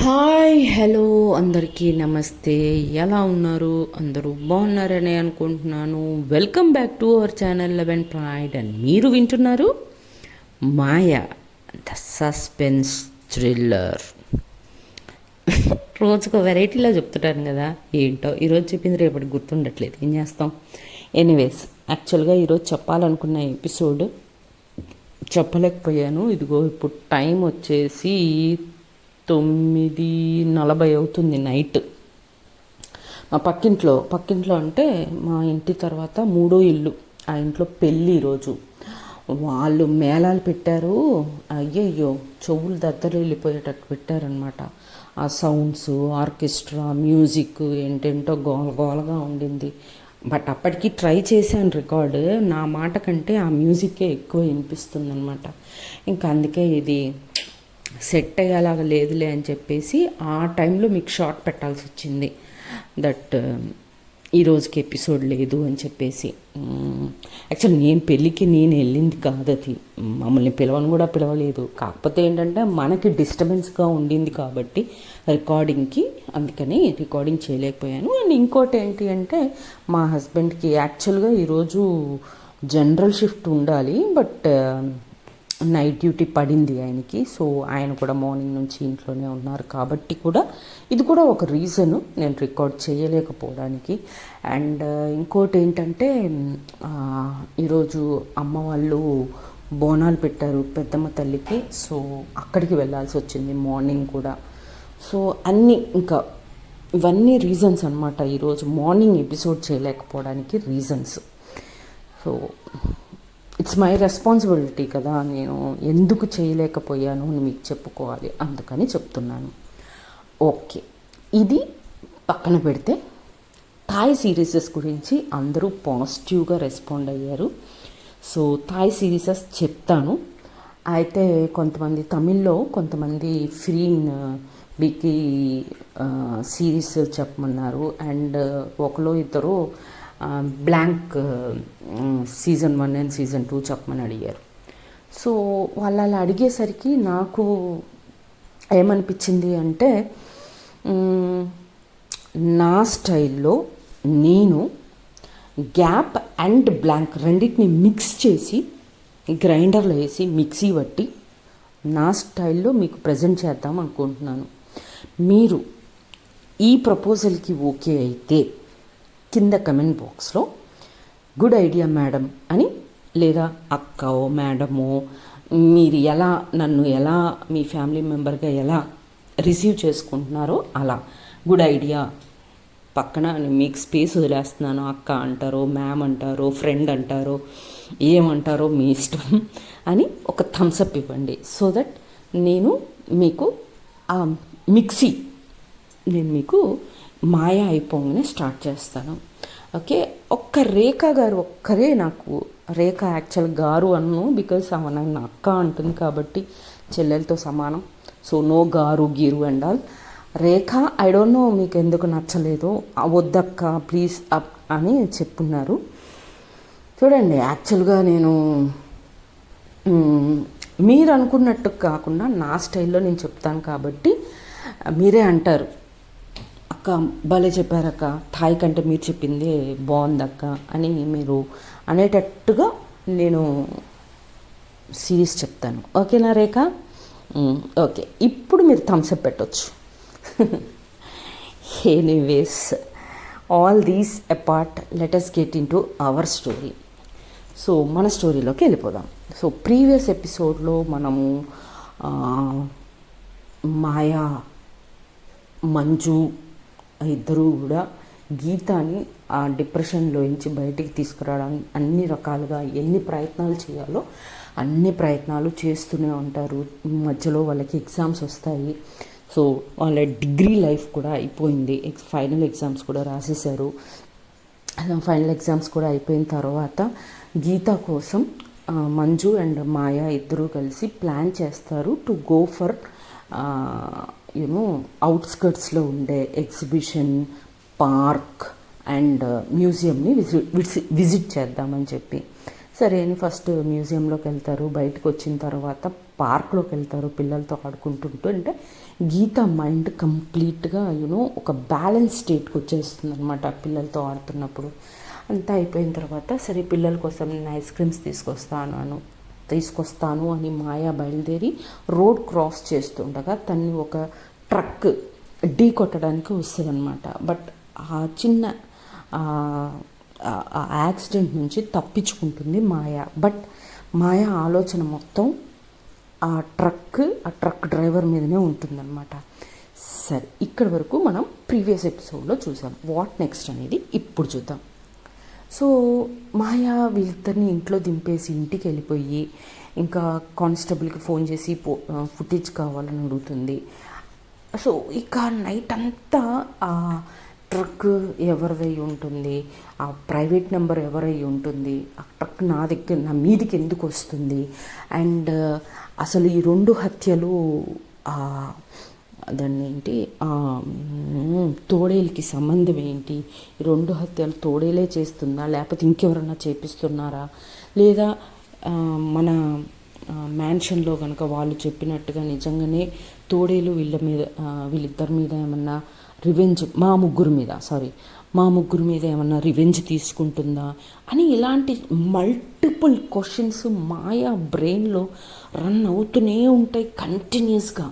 Hi hello అందరికీ నమస్తే. ఎలా ఉన్నారు? అందరూ బాగున్నారని అనుకుంటున్నాను. Welcome back to our channel 11 point and మీరు వింటున్నారు మాయా ద సస్పెన్స్ థ్రిల్లర్. రోజుకు వెరైటీలా చెప్తుంటాను కదా, ఏంటో ఈరోజు చెప్పింది రేపటి గుర్తుండట్లేదు, ఏం చేస్తాం. ఎనీవేస్, యాక్చువల్గా ఈరోజు చెప్పాలనుకున్న ఎపిసోడ్ చెప్పలేకపోయాను. ఇదిగో ఇప్పుడు టైం వచ్చేసి 9:40 అవుతుంది నైట్. మా పక్కింట్లో అంటే మా ఇంటి తర్వాత మూడో ఇల్లు, ఆ ఇంట్లో పెళ్ళి ఈరోజు. వాళ్ళు మేళాలు పెట్టారు, అయ్యయ్యో చెవులు దద్దరు వెళ్ళిపోయేటట్టు పెట్టారనమాట. ఆ సౌండ్స్, ఆర్కెస్ట్రా, మ్యూజిక్ ఏంటేంటో గోలగోలగా ఉండింది. బట్ అప్పటికి ట్రై చేశాను రికార్డు, నా మాట కంటే ఆ మ్యూజిక్కే ఎక్కువ వినిపిస్తుంది అనమాట. ఇంకా అందుకే ఇది సెట్ అయ్యేలాగా లేదులే అని చెప్పేసి ఆ టైంలో మీకు షార్ట్ పెట్టాల్సి వచ్చింది. దట్ ఈరోజుకి ఎపిసోడ్ లేదు అని చెప్పేసి. యాక్చువల్ పెళ్ళికి నేను వెళ్ళింది కాదు, అది మమ్మల్ని పిలవలేదు. కాకపోతే ఏంటంటే మనకి డిస్టర్బెన్స్గా ఉండింది కాబట్టి రికార్డింగ్కి, అందుకని రికార్డింగ్ చేయలేకపోయాను. అండ్ ఇంకోటి ఏంటి అంటే మా హస్బెండ్కి యాక్చువల్గా ఈరోజు జనరల్ షిఫ్ట్ ఉండాలి, బట్ నైట్ డ్యూటీ పడింది ఆయనకి. సో ఆయన కూడా మార్నింగ్ నుంచి ఇంట్లోనే ఉన్నారు కాబట్టి కూడా ఇది కూడా ఒక రీజను నేను రికార్డ్ చేయలేకపోవడానికి. అండ్ ఇంకోటి ఏంటంటే ఈరోజు అమ్మ వాళ్ళు బోనాలు పెట్టారు పెద్దమ్మ తల్లికి. సో అక్కడికి వెళ్ళాల్సి వచ్చింది మార్నింగ్ కూడా. సో ఇంకా ఇవన్నీ రీజన్స్ అనమాట ఈరోజు మార్నింగ్ ఎపిసోడ్ చేయలేకపోవడానికి reasons. So it's my responsibility కదా, నేను ఎందుకు చేయలేకపోయాను అని మీకు చెప్పుకోవాలి, అందుకని చెప్తున్నాను. ఓకే, ఇది పక్కన పెడితే థాయ్ సిరీసెస్ గురించి అందరూ పాజిటివ్గా రెస్పాండ్ అయ్యారు. సో థాయ్ సిరీసెస్ చెప్తాను. అయితే కొంతమంది తమిళ్లో, కొంతమంది ఫ్రీన్ బికి సిరీస్ చెప్పమన్నారు. అండ్ ఒకరు ఇద్దరు బ్లాంక్ సీజన్ 1 అండ్ సీజన్ 2 చెప్పమని అడిగారు. సో వాళ్ళు అలా అడిగేసరికి నాకు ఏమనిపించింది అంటే, నా స్టైల్లో నేను గ్యాప్ అండ్ బ్లాంక్ రెండింటిని మిక్స్ చేసి గ్రైండర్లో వేసి మిక్సీ పట్టి నా స్టైల్లో మీకు ప్రజెంట్ చేద్దాం అనుకుంటున్నాను. మీరు ఈ ప్రపోజల్కి ఓకే అయితే కింద కమెంట్ బాక్స్లో గుడ్ ఐడియా మేడం అని, లేదా అక్కో మేడమో మీరు నన్ను ఎలా మీ ఫ్యామిలీ మెంబర్గా ఎలా రిసీవ్ చేసుకుంటున్నారో అలా గుడ్ ఐడియా పక్కన మీకు స్పేస్ వదిలేస్తున్నాను. అక్క అంటారో, మ్యామ్ అంటారో, ఫ్రెండ్ అంటారో, ఏమంటారో మీ ఇష్టం అని ఒక థమ్స్అప్ ఇవ్వండి. సో దట్ నేను మీకు ఆ మిక్సీ మీకు మాయా అయిపోగానే స్టార్ట్ చేస్తాను. ఓకే, రేఖ గారు ఒక్కరే నాకు, రేఖ యాక్చువల్ గారు అన్ను బికాజ్ ఆమె నన్ను అక్క అంటుంది కాబట్టి చెల్లెలతో సమానం. సో నో గారు gear and all. Rekha I don't know మీకు ఎందుకు నచ్చలేదు, వద్దక్క ప్లీజ్ అప్ అని చెప్పున్నారు. చూడండి, యాక్చువల్గా నేను మీరు అనుకున్నట్టు కాకుండా నా స్టైల్లో నేను చెప్తాను కాబట్టి మీరే అంటారు, అక్క భలే చెప్పారక్క, థాయ్ కంటే మీరు చెప్పింది బాగుందక్క అని మీరు అనేటట్టుగా నేను సిరీస్ చెప్తాను. ఓకేనా రేఖ? ఓకే, ఇప్పుడు మీరు థమ్స్అప్ పెట్టవచ్చు. Anyways, all these apart, let us get in to our story. So మన స్టోరీలోకి వెళ్ళిపోదాం. సో ప్రీవియస్ ఎపిసోడ్లో మనము మాయా, మంజు ఇద్దరూ కూడా గీతాని ఆ డిప్రెషన్లోంచి బయటికి తీసుకురావడానికి అన్ని రకాలుగా ఎన్ని ప్రయత్నాలు చేయాలో అన్ని ప్రయత్నాలు చేస్తూనే ఉంటారు. మధ్యలో వాళ్ళకి ఎగ్జామ్స్ వస్తాయి. సో వాళ్ళ డిగ్రీ లైఫ్ కూడా అయిపోయింది, ఫైనల్ ఎగ్జామ్స్ కూడా రాసేసారు. ఫైనల్ ఎగ్జామ్స్ కూడా అయిపోయిన తర్వాత గీత కోసం మంజు అండ్ మాయా ఇద్దరూ కలిసి ప్లాన్ చేస్తారు టు గో ఫర్ అవుట్స్కర్ట్స్లో ఉండే ఎగ్జిబిషన్, పార్క్ అండ్ మ్యూజియంని విజిట్ చేద్దామని చెప్పి. సరే అని ఫస్ట్ మ్యూజియంలోకి వెళ్తారు. బయటకు వచ్చిన తర్వాత పార్క్లోకి వెళ్తారు పిల్లలతో ఆడుకుంటుంటూ. అంటే గీత మైండ్ కంప్లీట్గా ఒక బ్యాలెన్స్ స్టేట్కి వచ్చేస్తుంది అనమాట పిల్లలతో ఆడుతున్నప్పుడు. అంతా అయిపోయిన తర్వాత సరే పిల్లల కోసం నేను ఐస్ క్రీమ్స్ తీసుకొస్తాను అని మాయా బయలుదేరి రోడ్ క్రాస్ చేస్తుండగా తన్ని ఒక ట్రక్ ఢీ కొట్టడానికి వస్తుంది అనమాట. బట్ ఆ చిన్న ఆ యాక్సిడెంట్ నుంచి తప్పించుకుంటుంది మాయా. బట్ మాయా ఆలోచన మొత్తం ఆ ట్రక్ డ్రైవర్ మీదనే ఉంటుందన్నమాట. సరే, ఇక్కడి వరకు మనం ప్రీవియస్ ఎపిసోడ్లో చూసాం. వాట్ నెక్స్ట్ అనేది ఇప్పుడు చూద్దాం. సో మాయా వీళ్ళిద్దరిని ఇంట్లో దింపేసి ఇంటికి వెళ్ళిపోయి ఇంకా కానిస్టేబుల్కి ఫోన్ చేసి ఫుటేజ్ కావాలని అడుగుతుంది. సో ఇక నైట్ అంతా ఆ ట్రక్ ఎవరిదై ఉంటుంది, ఆ ప్రైవేట్ నెంబర్ ఎవరై ఉంటుంది, ఆ ట్రక్ నా మీదికి ఎందుకు వస్తుంది, అండ్ అసలు ఈ 2 హత్యలు దాన్ని ఏంటి తోడేలకి సంబంధం ఏంటి, ఈ 2 హత్యలు తోడేలే చేస్తుందా లేకపోతే ఇంకెవరన్నా చేపిస్తున్నారా, లేదా మన మ్యాన్షన్లో కనుక వాళ్ళు చెప్పినట్టుగా నిజంగానే తోడేలు వీళ్ళిద్దరి మీద ఏమన్నా రివెంజ్ మా ముగ్గురు మీద ఏమన్నా రివెంజ్ తీసుకుంటుందా అని ఇలాంటి మల్టిపుల్ క్వశ్చన్స్ మాయా బ్రెయిన్లో రన్ అవుతూనే ఉంటాయి కంటిన్యూస్గా.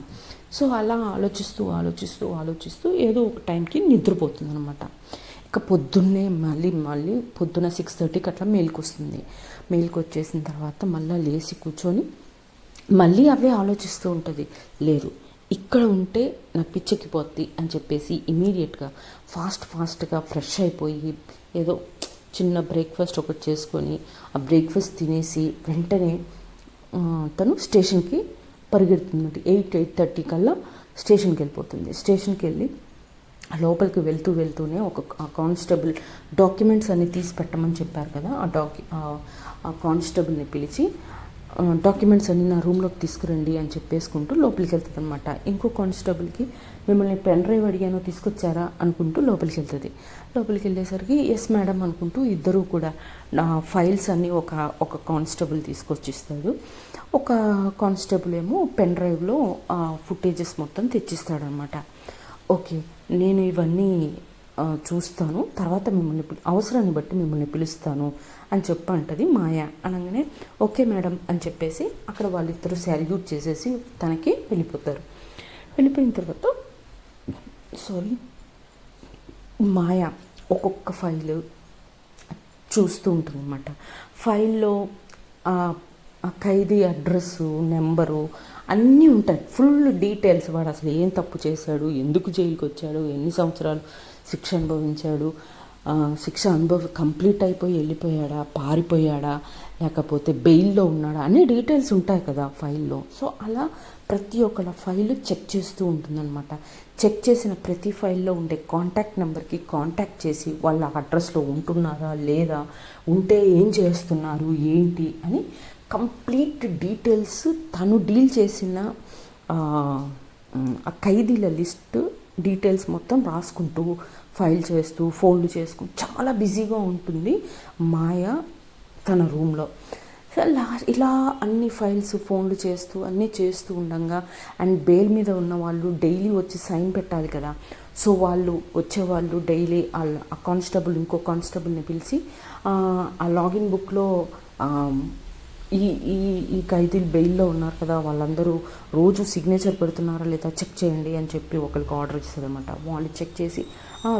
సో అలా ఆలోచిస్తూ ఏదో ఒక టైంకి నిద్రపోతుంది అనమాట. ఇక పొద్దున్నే మళ్ళీ పొద్దున్న 6:30కి అట్లా మేలుకొస్తుంది. మేలుకొచ్చేసిన తర్వాత మళ్ళీ లేచి కూర్చొని మళ్ళీ అవే ఆలోచిస్తూ ఉంటుంది. లేదు, ఇక్కడ ఉంటే నా పిచ్చెక్కిపోద్ది అని చెప్పేసి ఇమీడియట్గా ఫాస్ట్గా ఫ్రెష్ అయిపోయి ఏదో చిన్న బ్రేక్ఫాస్ట్ ఒకటి చేసుకొని ఆ బ్రేక్ఫాస్ట్ తినేసి వెంటనే తను స్టేషన్కి పరిగెడుతుంది. 8:30 కల్లా స్టేషన్కి వెళ్ళిపోతుంది. స్టేషన్కి వెళ్ళి లోపలికి వెళ్తూనే ఒక కానిస్టేబుల్ డాక్యుమెంట్స్ అన్ని తీసి పెట్టమని చెప్పారు కదా, ఆ కానిస్టేబుల్ని పిలిచి డాక్యుమెంట్స్ అన్ని నా రూమ్లోకి తీసుకురండి అని చెప్పేసుకుంటూ లోపలికి వెళ్తుంది అనమాట. ఇంకో కానిస్టేబుల్కి మిమ్మల్ని పెన్ డ్రైవ్ అడిగానో తీసుకొచ్చారా అనుకుంటూ లోపలికి వెళ్తుంది. లోపలికి వెళ్ళేసరికి ఎస్ మేడం అనుకుంటూ ఇద్దరు కూడా నా ఫైల్స్ అన్నీ ఒక కానిస్టేబుల్ తీసుకొచ్చి ఇస్తాడు. ఒక కానిస్టేబుల్ ఏమో పెన్ డ్రైవ్లో ఫుటేజెస్ మొత్తం తెచ్చిస్తాడనమాట. ఓకే, నేను ఇవన్నీ చూస్తాను, తర్వాత అవసరాన్ని బట్టి మిమ్మల్ని పిలుస్తాను అని చెప్పంటది మాయా. అనగానే ఓకే మేడం అని చెప్పేసి అక్కడ వాళ్ళిద్దరూ సాల్యూట్ చేసేసి తనకి వెళ్ళిపోతారు. వెళ్ళిపోయిన తర్వాత మాయా ఒక్కొక్క ఫైల్ చూస్తూ ఉంటుంది అన్నమాట. ఫైల్లో ఆ ఖైదీ అడ్రస్సు, నెంబరు అన్నీ ఉంటాయి, ఫుల్ డీటెయిల్స్. వాడు అసలు ఏం తప్పు చేశాడు, ఎందుకు జైలుకి వచ్చాడు, ఎన్ని సంవత్సరాలు శిక్ష అనుభవించాడు, శిక్ష కంప్లీట్ అయిపోయి వెళ్ళిపోయాడా, పారిపోయాడా, లేకపోతే బెయిల్లో ఉన్నాడా, అన్ని డీటెయిల్స్ ఉంటాయి కదా ఫైల్లో. సో అలా ప్రతి ఒక్కళ్ళ ఫైల్ చెక్ చేస్తూ ఉంటుందన్నమాట. చెక్ చేసిన ప్రతి ఫైల్లో ఉండే కాంటాక్ట్ నెంబర్కి కాంటాక్ట్ చేసి వాళ్ళ అడ్రస్లో ఉంటున్నారా లేదా, ఉంటే ఏం చేస్తున్నారు ఏంటి అని కంప్లీట్ డీటెయిల్స్ తను డీల్ చేసిన ఆ ఖైదీల లిస్ట్ డీటెయిల్స్ మొత్తం రాసుకుంటూ ఫైల్ చేస్తూ ఫోన్లు చేసుకుంటూ చాలా బిజీగా ఉంటుంది మాయా తన రూమ్లో. ఇలా అన్ని ఫైల్స్ ఫోన్లు చేస్తూ అన్నీ చేస్తూ ఉండగా అండ్ బెయిల్ మీద ఉన్న వాళ్ళు డైలీ వచ్చి సైన్ పెట్టాలి కదా. సో వాళ్ళు వచ్చేవాళ్ళు డైలీ ఆ కానిస్టేబుల్ ఇంకో కానిస్టేబుల్ని పిలిచి ఆ లాగిన్ బుక్లో ఈ ఖైదీలు బెయిల్లో ఉన్నారు కదా, వాళ్ళందరూ రోజు సిగ్నేచర్ పెడుతున్నారా లేదా చెక్ చేయండి అని చెప్పి ఒకరికి ఆర్డర్ ఇస్తుంది అనమాట. వాళ్ళు చెక్ చేసి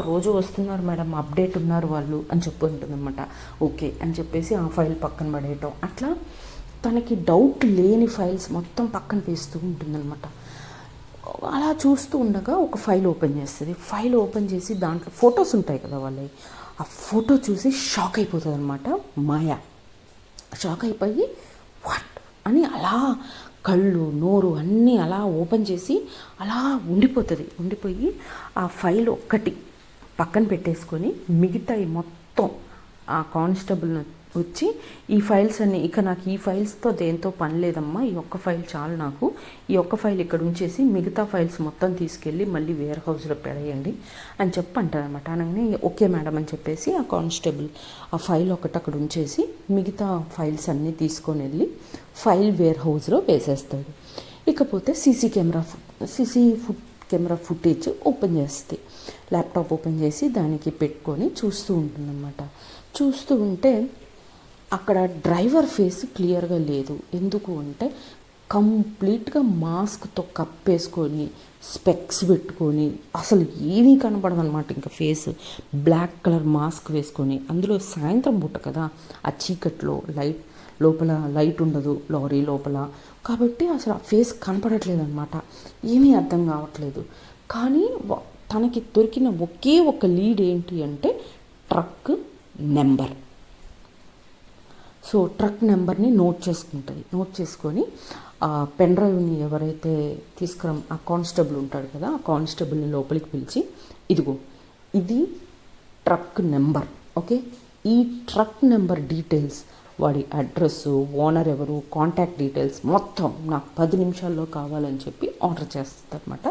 రోజు వస్తున్నారు మేడం, అప్డేట్ ఉన్నారు వాళ్ళు అని చెప్పి ఉంటుందన్నమాట. ఓకే అని చెప్పేసి ఆ ఫైల్ పక్కన పడేయటం, అట్లా తనకి డౌట్ లేని ఫైల్స్ మొత్తం పక్కన వేస్తూ ఉంటుందన్నమాట. అలా చూస్తూ ఉండగా ఒక ఫైల్ ఓపెన్ చేస్తుంది. ఫైల్ ఓపెన్ చేసి దాంట్లో ఫొటోస్ ఉంటాయి కదా వాళ్ళవి, ఆ ఫోటో చూసి షాక్ అయిపోతుంది అనమాట మాయా. షాక్ అయిపోయి వాట్ అని అలా కళ్ళు నోరు అన్నీ అలా ఓపెన్ చేసి అలా ఉండిపోయి ఆ ఫైల్ ఒక్కటి పక్కన పెట్టేసుకొని మిగతా మొత్తం ఆ కానిస్టేబుల్ని వచ్చి ఈ ఫైల్స్ అన్నీ ఇక నాకు ఈ ఫైల్స్తో దేంతో పని లేదమ్మా, ఈ ఒక్క ఫైల్ చాలు నాకు, ఈ ఒక్క ఫైల్ ఇక్కడ ఉంచేసి మిగతా ఫైల్స్ మొత్తం తీసుకెళ్ళి మళ్ళీ వేర్ హౌస్లో పెడేయండి అని చెప్పి అంటారనమాట. అనగానే ఓకే మేడం అని చెప్పేసి ఆ కానిస్టేబుల్ ఆ ఫైల్ ఒకటి అక్కడ ఉంచేసి మిగతా ఫైల్స్ అన్నీ తీసుకొని వెళ్ళి ఫైల్ వేర్ హౌస్లో వేసేస్తాడు. ఇకపోతే సీసీ కెమెరా ఫుటేజ్ ఓపెన్ చేస్తుంది. ల్యాప్టాప్ ఓపెన్ చేసి దానికి పెట్టుకొని చూస్తూ ఉంటుందన్నమాట. చూస్తూ ఉంటే అక్కడ డ్రైవర్ ఫేస్ క్లియర్గా లేదు. ఎందుకు అంటే కంప్లీట్గా మాస్క్తో కప్పేసుకొని స్పెక్స్ పెట్టుకొని అసలు ఏమీ కనపడదనమాట. ఇంకా ఫేస్ బ్లాక్ కలర్ మాస్క్ వేసుకొని, అందులో సాయంత్రం పూట కదా, ఆ చీకట్లో లోపల లైట్ ఉండదు లారీ లోపల, కాబట్టి అసలు ఆ ఫేస్ కనపడట్లేదు అనమాట. ఏమీ అర్థం కావట్లేదు. కానీ తనకి దొరికిన ఒకే ఒక లీడ్ ఏంటి అంటే ట్రక్ నెంబర్. సో ట్రక్ నెంబర్ని నోట్ చేసుకొని ఆ పెన్ డ్రైవ్ని ఎవరైతే ఆ కానిస్టేబుల్ ఉంటాడు కదా, ఆ కానిస్టేబుల్ని లోపలికి పిలిచి, ఇదిగో ఇది ట్రక్ నెంబర్, ఓకే, ఈ ట్రక్ నెంబర్ డీటెయిల్స్, వాడి అడ్రస్, ఓనర్ ఎవరు, కాంటాక్ట్ డీటెయిల్స్ మొత్తం నాకు 10 నిమిషాల్లో కావాలని చెప్పి ఆర్డర్ చేస్తారనమాట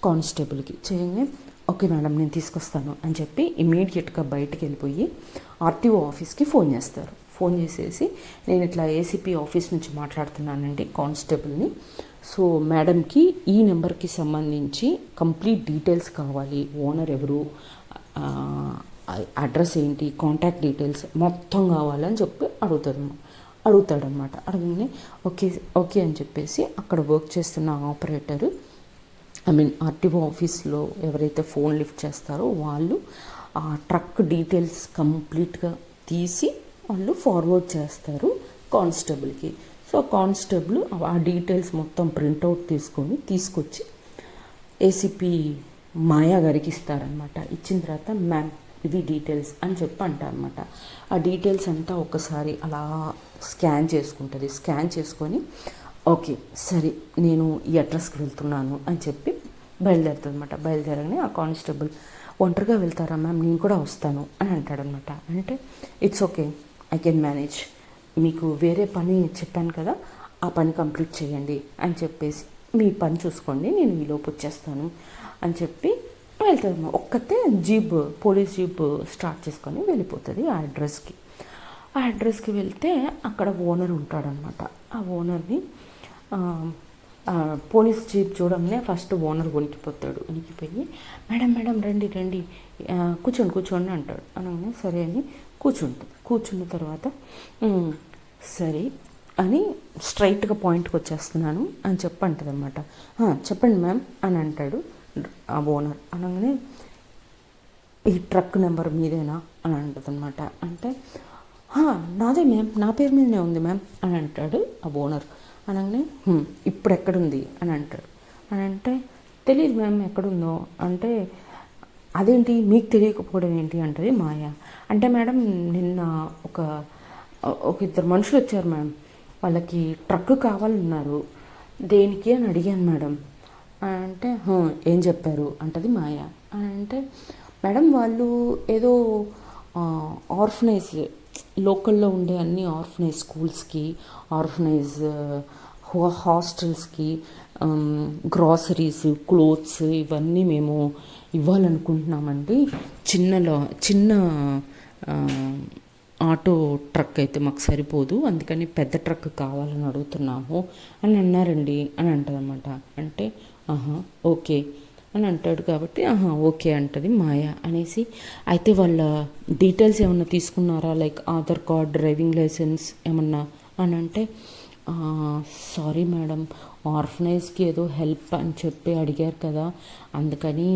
కానిస్టేబుల్కి. చేయగానే ఓకే మేడం నేను తీసుకొస్తాను అని చెప్పి ఇమీడియట్గా బయటికి వెళ్ళిపోయి ఆర్టీఓ ఆఫీస్కి ఫోన్ చేస్తారు. ఫోన్ చేసేసి నేను ఇట్లా ఏసీపీ ఆఫీస్ నుంచి మాట్లాడుతున్నానండి కానిస్టేబుల్ని. సో మేడంకి ఈ నెంబర్కి సంబంధించి కంప్లీట్ డీటెయిల్స్ కావాలి, ఓనర్ ఎవరు, అడ్రస్ ఏంటి, కాంటాక్ట్ డీటెయిల్స్ మొత్తం కావాలని చెప్పి అడుగుతాడనమాట. అడగగానే ఓకే అని చెప్పేసి అక్కడ వర్క్ చేస్తున్న ఆపరేటరు, ఆర్టీఓ ఆఫీస్లో ఎవరైతే ఫోన్ లిఫ్ట్ చేస్తారో వాళ్ళు ఆ ట్రక్ డీటెయిల్స్ కంప్లీట్గా తీసి వాళ్ళు ఫార్వర్డ్ చేస్తారు కానిస్టేబుల్కి. సో కానిస్టేబుల్ ఆ డీటెయిల్స్ మొత్తం ప్రింట్అవుట్ తీసుకొచ్చి ఏసీపీ మాయా గారికి ఇస్తారనమాట. ఇచ్చిన తర్వాత మ్యామ్ ఇవి డీటెయిల్స్ అని చెప్పి అంటారనమాట. ఆ డీటెయిల్స్ అంతా ఒకసారి అలా స్కాన్ చేసుకొని ఓకే సరే నేను ఈ అడ్రస్కి వెళ్తున్నాను అని చెప్పి బయలుదేరుతుంది అనమాట. బయలుదేరగానే ఆ కానిస్టేబుల్ ఒంటరిగా వెళ్తారా మ్యామ్, నేను కూడా వస్తాను అని అంటాడనమాట. అంటే it's okay, I can manage, మీకు వేరే పని చెప్పాను కదా, ఆ పని కంప్లీట్ చేయండి అని చెప్పేసి మీ పని చూసుకోండి, నేను ఈలోపు వచ్చేస్తాను అని చెప్పి వెళ్తాను. ఒక్కతే పోలీస్ జీప్ స్టార్ట్ చేసుకొని వెళ్ళిపోతుంది ఆ అడ్రస్కి వెళ్తే అక్కడ ఓనర్ ఉంటాడనమాట. ఆ ఓనర్ని పోలీస్ జీప్ చూడగానే ఫస్ట్ ఓనర్ వణికిపోయి మేడం రండి కూర్చోండి అంటాడు. అనగానే సరే అని కూర్చున్న తర్వాత సరే అని స్ట్రైట్గా పాయింట్కి వచ్చేస్తున్నాను అని చెప్పంటుంది అనమాట. చెప్పండి మ్యామ్ అని అంటాడు ఆ ఓనర్. అనగానే ఈ ట్రక్ నెంబర్ మీదేనా అని అంటుంది అనమాట. అంటే నాదే మ్యామ్, నా పేరు మీదనే ఉంది మ్యామ్ అని అంటాడు ఆ ఓనర్. అనగానే ఇప్పుడు ఎక్కడుంది అని అంటాడు. అని అంటే తెలియదు మ్యామ్ ఎక్కడుందో. అంటే అదేంటి మీకు తెలియకపోవడం ఏంటి అంటది మాయ. అంటే మేడం నిన్న ఒక 2 మనుషులు వచ్చారు మ్యామ్, వాళ్ళకి ట్రక్ కావాలన్నారు, దేనికి అని అడిగాను మేడం. అంటే ఏం చెప్పారు అంటది మాయ. అంటే మేడం వాళ్ళు ఏదో ఆర్ఫనైజ్, లోకల్లో ఉండే అన్ని ఆర్ఫనైజ్ స్కూల్స్కి, ఆర్ఫనైజ్ హాస్టల్స్కి గ్రాసరీస్, క్లోత్స్ ఇవన్నీ మేము ఇవ్వాలనుకుంటున్నామండి. చిన్న ఆటో ట్రక్ అయితే మాకు సరిపోదు, అందుకని పెద్ద ట్రక్ కావాలని అడుగుతున్నాము అని అన్నారండి అని అంటదన్నమాట. అంటే ఓకే అని అంటాడు. కాబట్టి ఓకే అంటది మాయ. అనేసి అయితే వాళ్ళ డీటెయిల్స్ ఏమన్నా తీసుకున్నారా, like Aadhaar card, driving licence ఏమన్నా అని అంటే సారీ మేడం, ఆర్ఫనైజ్కి ఏదో హెల్ప్ అని చెప్పి అడిగారు కదా, అందుకని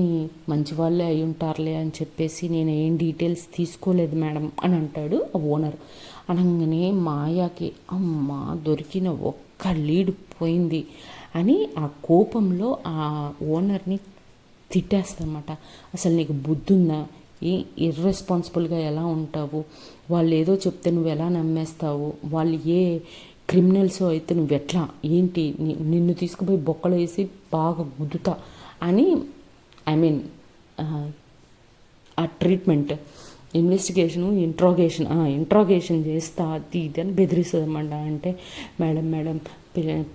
మంచి వాళ్ళే అయి ఉంటారులే అని చెప్పేసి నేను ఏం డీటెయిల్స్ తీసుకోలేదు మేడం అని అంటాడు ఆ ఓనర్. అనగానే మాయాకి అమ్మ దొరికిన ఒక్క లీడ్ పోయింది అని ఆ కోపంలో ఆ ఓనర్ని తిట్టేస్తానమాట. అసలు నీకు బుద్ధుందా, ఇర్రెస్పాన్సిబుల్గా ఎలా ఉంటావు, వాళ్ళు ఏదో చెప్తే నువ్వు ఎలా నమ్మేస్తావు, వాళ్ళు ఏ క్రిమినల్స్ అయితే నువ్వు ఎట్లా ఏంటి, నిన్ను తీసుకుపోయి బొక్కలు వేసి బాగా గుద్దుతా అని ఆ ట్రీట్మెంట్ ఇంట్రాగేషన్ చేస్తా అది ఇది అని బెదిరిస్తుంది అనమాట. అంటే మేడం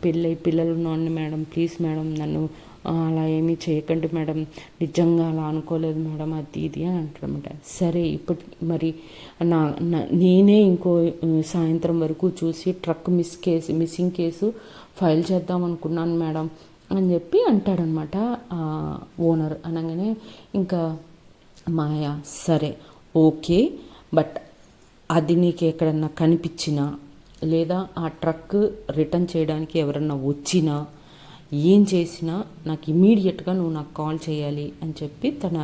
పిల్లలు ఉన్నాను మేడం, ప్లీజ్ మేడం నన్ను అలా ఏమీ చేయకండి మేడం, నిజంగా అలా అనుకోలేదు మేడం అది ఇది అని అంటారనమాట. సరే ఇప్పుడు మరి నేనే ఇంకో సాయంత్రం వరకు చూసి ట్రక్ మిస్సింగ్ కేసు ఫైల్ చేద్దాం అనుకున్నాను మేడం అని చెప్పి అంటాడనమాట ఓనర్. అనగానే ఇంకా మాయ సరే ఓకే, బట్ అది నీకు ఎక్కడన్నా కనిపించినా లేదా ఆ ట్రక్ రిటర్న్ చేయడానికి ఎవరన్నా వచ్చినా ఏం చేసినా నాకు ఇమీడియట్గా నువ్వు నాకు కాల్ చేయాలి అని చెప్పి తన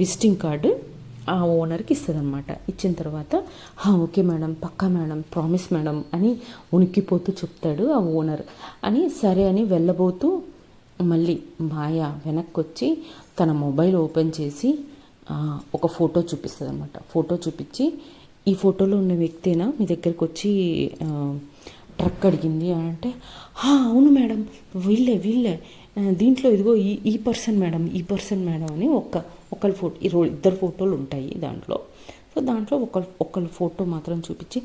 విజిటింగ్ కార్డు ఆ ఓనర్కి ఇస్తుందన్నమాట. ఇచ్చిన తర్వాత ఓకే మేడం, పక్కా మేడం, ప్రామిస్ మేడం అని ఉనికిపోతూ చెప్తాడు ఆ ఓనర్. అని సరే అని వెళ్ళబోతూ మళ్ళీ మాయ వెనక్కి వచ్చి తన మొబైల్ ఓపెన్ చేసి ఒక ఫోటో చూపిస్తుంది అనమాట. ఫోటో చూపించి ఈ ఫోటోలో ఉన్న వ్యక్తేనా మీ దగ్గరికి వచ్చి ట్రక్ అడిగింది అని అంటే అవును మేడం, వీళ్ళే దీంట్లో ఇదిగో ఈ పర్సన్ మేడం అని ఒకళ్ళ ఫోటో, ఇద్దరు ఫోటోలు ఉంటాయి దాంట్లో. సో దాంట్లో ఒకళ్ళ ఫోటో మాత్రం చూపించి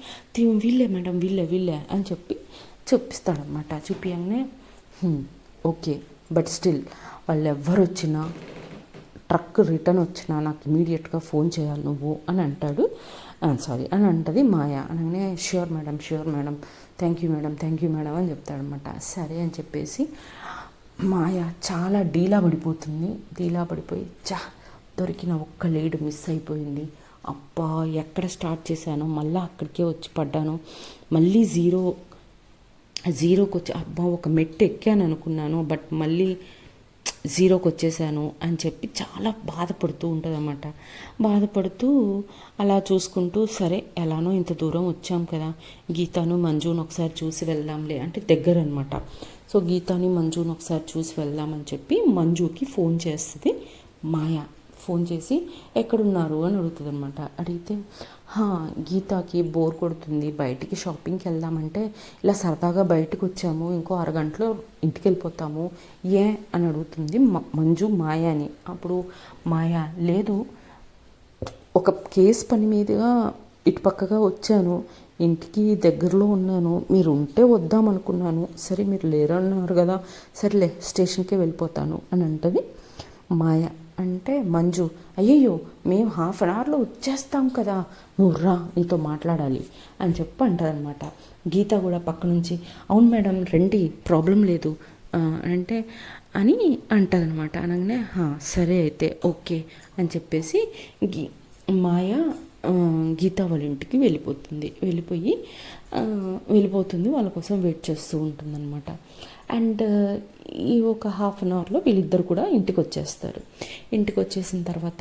వీళ్ళే మేడం వీళ్ళే అని చెప్పి చూపిస్తాడనమాట. చూపించగానే ఓకే, బట్ స్టిల్ వాళ్ళు ఎవ్వరు వచ్చినా ట్రక్ రిటర్న్ వచ్చినా నాకు ఇమీడియట్గా ఫోన్ చేయాలి నువ్వు అని అంటాడు. అని అంటది మాయ. అనగానే sure madam, thank you madam అని చెప్తాడనమాట. సరే అని చెప్పేసి మాయ చాలా డీలా పడిపోయి దొరికిన ఒక్క లీడ్ మిస్ అయిపోయింది. అబ్బా ఎక్కడ స్టార్ట్ చేశానో మళ్ళీ అక్కడికే వచ్చి పడ్డాను, మళ్ళీ జీరోకి వచ్చి అబ్బా ఒక మెట్టు ఎక్కాను అనుకున్నాను బట్ మళ్ళీ జీరోకి వచ్చేసాను అని చెప్పి చాలా బాధపడుతూ ఉంటుందన్నమాట. బాధపడుతూ అలా చూసుకుంటూ సరే ఎలానో ఇంత దూరం వచ్చాం కదా, గీతాను మంజును ఒకసారి చూసి వెళ్దాంలే అంటే దగ్గర అనమాట. సో గీతాని మంజును ఒకసారి చూసి వెళ్దామని చెప్పి మంజుకి ఫోన్ చేస్తుంది మాయ. ఫోన్ చేసి ఎక్కడున్నారు అని అడుగుతుంది అనమాట. అడిగితే గీతాకి బోర్ కొడుతుంది, బయటికి షాపింగ్కి వెళ్దామంటే ఇలా సరదాగా బయటకు వచ్చాము, ఇంకో అరగంటలో ఇంటికి వెళ్ళిపోతాము అని అడుగుతుంది మంజు మాయని. అప్పుడు మాయ లేదు, ఒక కేసు పని మీదుగా ఇటుపక్కగా వచ్చాను, ఇంటికి దగ్గరలో ఉన్నాను, మీరు ఉంటే వద్దామనుకున్నాను, సరే మీరు లేరన్నారు కదా, సరేలే స్టేషన్కే వెళ్ళిపోతాను అని అంటది మాయ. అంటే మంజు అయ్యయ్యో మేము హాఫ్ అన్ అవర్లో వచ్చేస్తాం కదా, నువ్వు రా నీతో మాట్లాడాలి అని చెప్పి అంటారనమాట. గీత కూడా పక్క నుంచి అవును మేడం రండి ప్రాబ్లం లేదు అంటే అని అంటదనమాట. అనగానే సరే అయితే ఓకే అని చెప్పేసి మాయ గీత వాళ్ళ ఇంటికి వెళ్ళిపోతుంది వాళ్ళ కోసం వెయిట్ చేస్తూ ఉంటుందన్నమాట. అండ్ ఈ ఒక హాఫ్ అన్ అవర్లో వీళ్ళిద్దరు కూడా ఇంటికి వచ్చేస్తారు. ఇంటికి వచ్చేసిన తర్వాత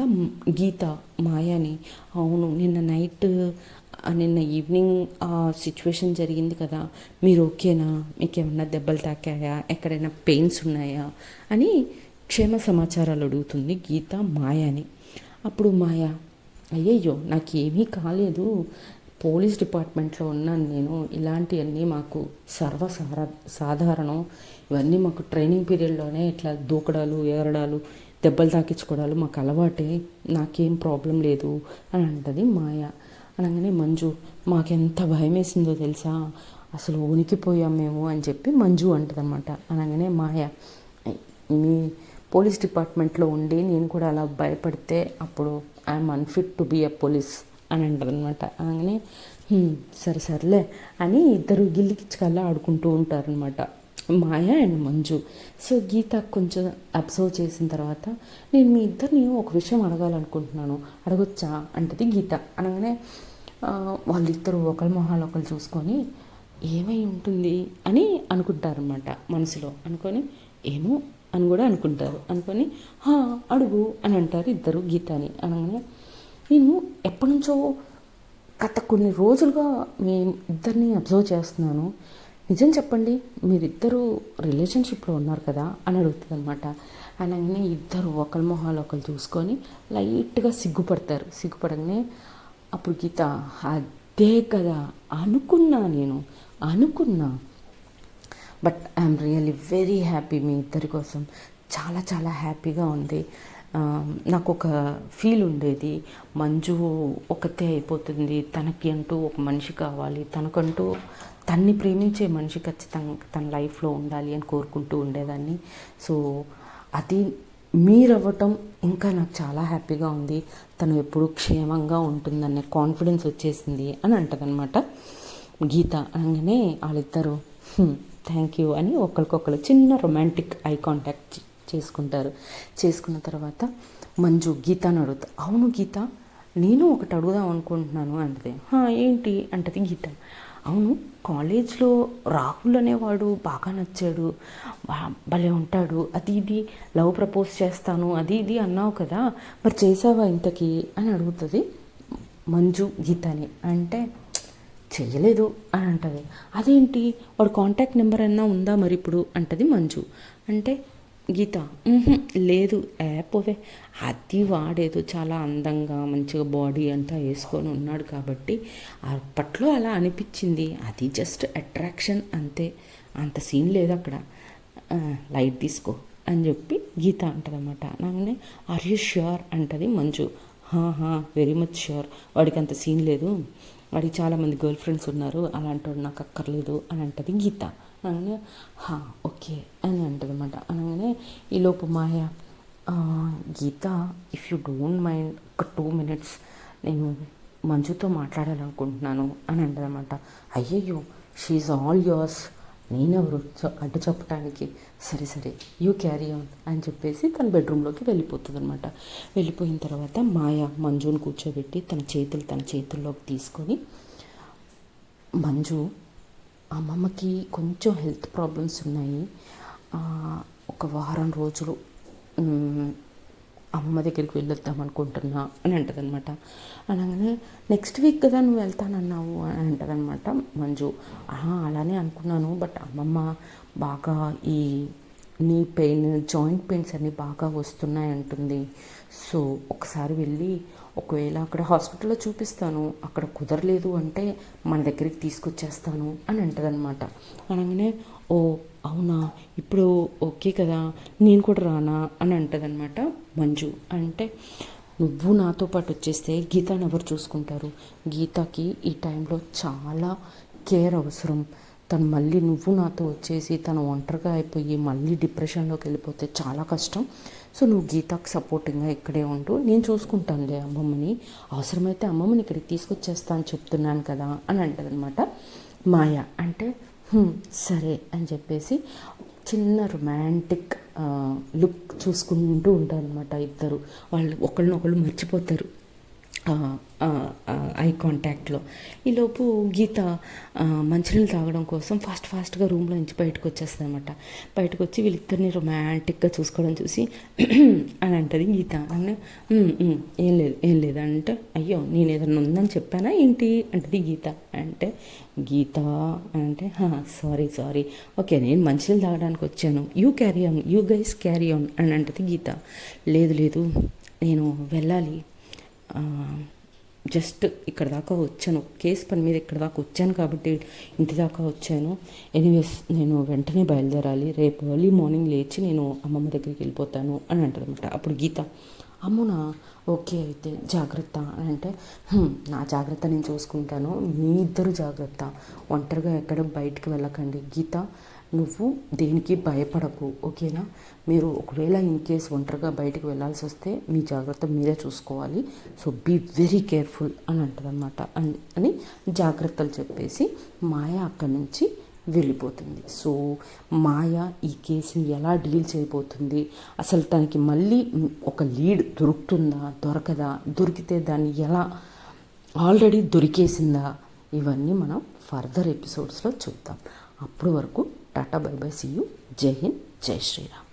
గీత మాయని అవును నిన్న ఈవినింగ్ ఆ సిచ్యువేషన్ జరిగింది కదా, మీరు ఓకేనా, మీకు ఏమన్నా దెబ్బలు తాకాయా, ఎక్కడైనా పెయిన్స్ ఉన్నాయా అని క్షేమ సమాచారాలు అడుగుతుంది గీత మాయని. అప్పుడు మాయ అయ్యయ్యో నాకేమీ కాలేదు, పోలీస్ డిపార్ట్మెంట్లో ఉన్నాను నేను, ఇలాంటివన్నీ మాకు సాధారణం, ఇవన్నీ మాకు ట్రైనింగ్ పీరియడ్లోనే ఇట్లా దూకడాలు ఎగరడాలు దెబ్బలు తాకించుకోవడాలు మాకు అలవాటే, నాకేం ప్రాబ్లం లేదు అని అంటది మాయ. అనగానే మంజు మాకెంత భయం వేసిందో తెలుసా, అసలు ఉనికిపోయాం మేము అని చెప్పి మంజు అంటదన్నమాట. అనగానే మాయ మీ పోలీస్ డిపార్ట్మెంట్లో ఉండి నేను కూడా అలా భయపడితే అప్పుడు I'm unfit to be a police అని అంటారనమాట. అనగానే సరేలే అని ఇద్దరు గిల్లికిచ్చుకల్లా ఆడుకుంటూ ఉంటారనమాట మాయ అండ్ మంజు. సో గీత కొంచెం అబ్జర్వ్ చేసిన తర్వాత నేను మీ ఇద్దరిని ఒక విషయం అడగాలనుకుంటున్నాను, అడగొచ్చా అంటది గీత. అనగానే వాళ్ళిద్దరూ ఒకరి మొహాలు ఒకరు చూసుకొని ఏమై ఉంటుంది అని అనుకుంటారనమాట మనసులో. అనుకొని ఏమో అని కూడా అనుకుంటారు. అనుకొని అడుగు అని అంటారు ఇద్దరు గీతని. అనగానే నేను ఎప్పటి నుంచో గత కొన్ని రోజులుగా మీ ఇద్దరిని అబ్జర్వ్ చేస్తున్నాను, నిజం చెప్పండి మీరిద్దరూ రిలేషన్షిప్లో ఉన్నారు కదా అని అడుగుతుంది అనమాట. అనగానే ఇద్దరు ఒకరి మొహాలు ఒకరు చూసుకొని లైట్గా సిగ్గుపడగానే అప్పుడు గీత అదే కదా అనుకున్నా but I'm really very happy, మీ ఇద్దరి కోసం చాలా చాలా హ్యాపీగా ఉంది, నాకు ఒక ఫీల్ ఉండేది, మంజు ఒకతే అయిపోతుంది, తనకి అంటూ ఒక మనిషి కావాలి, తనకంటూ తన్ని ప్రేమించే మనిషి ఖచ్చితంగా తన లైఫ్లో ఉండాలి అని కోరుకుంటూ ఉండేదాన్ని. సో అది మీరవ్వటం ఇంకా నాకు చాలా హ్యాపీగా ఉంది. తను ఎప్పుడూ క్షేమంగా ఉంటుందనే కాన్ఫిడెన్స్ వచ్చేసింది అని అంటదనమాట గీత. అనగానే వాళ్ళిద్దరూ థ్యాంక్ యూ అని ఒకరికొకరు చిన్న రొమాంటిక్ ఐ కాంటాక్ట్ చేసుకుంటారు. చేసుకున్న తర్వాత మంజు గీతను అడుగుతా, అవును గీత, నేను ఒకటి అడుగుదాం అనుకుంటున్నాను అంటది. ఏంటి అంటది గీత. అవును, కాలేజ్లో రాహుల్ అనేవాడు బాగా నచ్చాడు, భలే ఉంటాడు, అది ఇది లవ్ ప్రపోజ్ చేస్తాను అది ఇది అన్నావు కదా, మరి చేసావా ఇంతకీ అని అడుగుతుంది మంజు గీతని. అంటే చెయ్యలేదు అని అంటది. అదేంటి, వాడు కాంటాక్ట్ నెంబర్ అన్నా ఉందా మరి ఇప్పుడు అంటది మంజు. అంటే గీత లేదు, పోవే, అది వాడేదో చాలా అందంగా మంచిగా బాడీ అంతా వేసుకొని ఉన్నాడు కాబట్టి అప్పట్లో అలా అనిపించింది, అది జస్ట్ అట్రాక్షన్ అంతే, అంత సీన్ లేదు అక్కడ, లైట్ తీసుకో అని చెప్పి గీత అంటదన్నమాట. నానే ఆర్ యూ ష్యూర్ అంటది మంజు. వెరీ మచ్ ష్యూర్, వాడికి అంత సీన్ లేదు, వాడికి చాలామంది గర్ల్ ఫ్రెండ్స్ ఉన్నారు, అలాంటి వాడు నాకు అక్కర్లేదు అని అంటది గీత. అనగానే ఓకే అని అంటది అనమాట. అనగానే ఈలోపు మాయ, గీత ఇఫ్ యూ డోంట్ మైండ్ ఒక 2 minutes నేను మంజుతో మాట్లాడాలనుకుంటున్నాను అని అంటదన్నమాట. అయ్యయ్యో, షీఈ్ ఆల్ యోర్స్, నేనెవరు అడ్డు చెప్పడానికి, సరే సరే యూ క్యారీ ఆన్ అని చెప్పేసి తన బెడ్రూమ్లోకి వెళ్ళిపోతుంది అనమాట. వెళ్ళిపోయిన తర్వాత మాయ మంజుని కూర్చోబెట్టి తన చేతుల్లోకి తీసుకొని, మంజు అమ్మమ్మకి కొంచెం హెల్త్ ప్రాబ్లమ్స్ ఉన్నాయి, ఒక వారం రోజులు అమ్మమ్మ దగ్గరికి వెళ్ళొద్దాం అనుకుంటున్నా అని అంటదనమాట. అనగానే నెక్స్ట్ వీక్ కదా నువ్వు వెళ్తానన్నావు అని అంటదనమాట మంజు. అలానే అనుకున్నాను, బట్ అమ్మమ్మ బాగా ఈ నీ పెయిన్, జాయింట్ పెయిన్స్ అన్నీ బాగా వస్తున్నాయి అంటుంది. సో ఒకసారి వెళ్ళి ఒకవేళ అక్కడ హాస్పిటల్లో చూపిస్తాను, అక్కడ కుదరలేదు అంటే మన దగ్గరికి తీసుకొచ్చేస్తాను అని అంటదనమాట. అనగానే ఓ అవునా, ఇప్పుడు ఓకే కదా, నేను కూడా రానా అని అంటదనమాట మంజు. అంటే నువ్వు నాతో పాటు వచ్చేస్తే గీతను ఎవరు చూసుకుంటారు, గీతకి ఈ టైంలో చాలా కేర్ అవసరం, తను మళ్ళీ నువ్వు నాతో వచ్చేసి తను ఒంటరిగా అయిపోయి మళ్ళీ డిప్రెషన్లోకి వెళ్ళిపోతే చాలా కష్టం. సో నువ్వు గీతకు సపోర్టింగ్గా ఇక్కడే ఉంటూ నేను చూసుకుంటానులే అమ్మమ్మని, అవసరమైతే అమ్మమ్మని ఇక్కడికి తీసుకొచ్చేస్తా అని చెప్తున్నాను కదా అని అంటదనమాట మాయ. అంటే సరే అని చెప్పేసి చిన్న రొమాంటిక్ లుక్ చూసుకుంటూ ఉంటారనమాట ఇద్దరు. వాళ్ళు ఒకళ్ళనొకళ్ళు మర్చిపోతారు ఐ కాంటాక్ట్లో. ఈలోపు గీత మంచినీళ్ళు తాగడం కోసం ఫాస్ట్గా రూమ్లో నుంచి బయటకు వచ్చేస్తుంది అనమాట. బయటకు వచ్చి వీళ్ళిద్దరిని రొమాంటిక్గా చూసుకోవడం చూసి అని అంటది గీత. అని ఏం లేదు అంటే, అయ్యో నేను ఏదన్నా ఉందని చెప్పానా ఏంటి అంటది గీత. అంటే గీత అంటే సారీ ఓకే, నేను మంచినీళ్ళు తాగడానికి వచ్చాను, you carry on, you guys carry on అని అంటది గీత. లేదు నేను వెళ్ళాలి, జస్ట్ ఇక్కడ దాకా వచ్చాను, కేసు పని మీద ఇక్కడ దాకా వచ్చాను కాబట్టి ఇంటి దాకా వచ్చాను, ఎనీవేస్ నేను వెంటనే బయలుదేరాలి, రేపు ఎర్లీ మార్నింగ్ లేచి నేను అమ్మమ్మ దగ్గరికి వెళ్ళిపోతాను అని అంటదన్నమాట. అప్పుడు గీత అమ్మునా ఓకే అయితే జాగ్రత్త అని అంటే, నా జాగ్రత్త నేను చూసుకుంటాను, మీ ఇద్దరు జాగ్రత్త, ఒంటరిగా ఎక్కడ బయటికి వెళ్ళకండి, గీత నువ్వు దేనికి భయపడకు ఓకేనా, మీరు ఒకవేళ ఇన్ కేస్ ఒంటరిగా బయటికి వెళ్ళాల్సి వస్తే మీ జాగ్రత్త మీరే చూసుకోవాలి, సో బీ వెరీ కేర్ఫుల్ అని అంటదన్నమాట. అని జాగ్రత్తలు చెప్పేసి మాయ అక్కడి నుంచి వెళ్ళిపోతుంది. సో మాయ ఈ కేసుని ఎలా డీల్ చేయబోతుంది, అసలు తనకి మళ్ళీ ఒక లీడ్ దొరుకుతుందా దొరకదా, దొరికితే దాన్ని ఎలా ఆల్రెడీ దొరికేసిందా, ఇవన్నీ మనం ఫర్దర్ ఎపిసోడ్స్లో చూద్దాం. అప్పటి వరకు tata bye bye, see you, జై హింద్, జై శ్రీరామ్.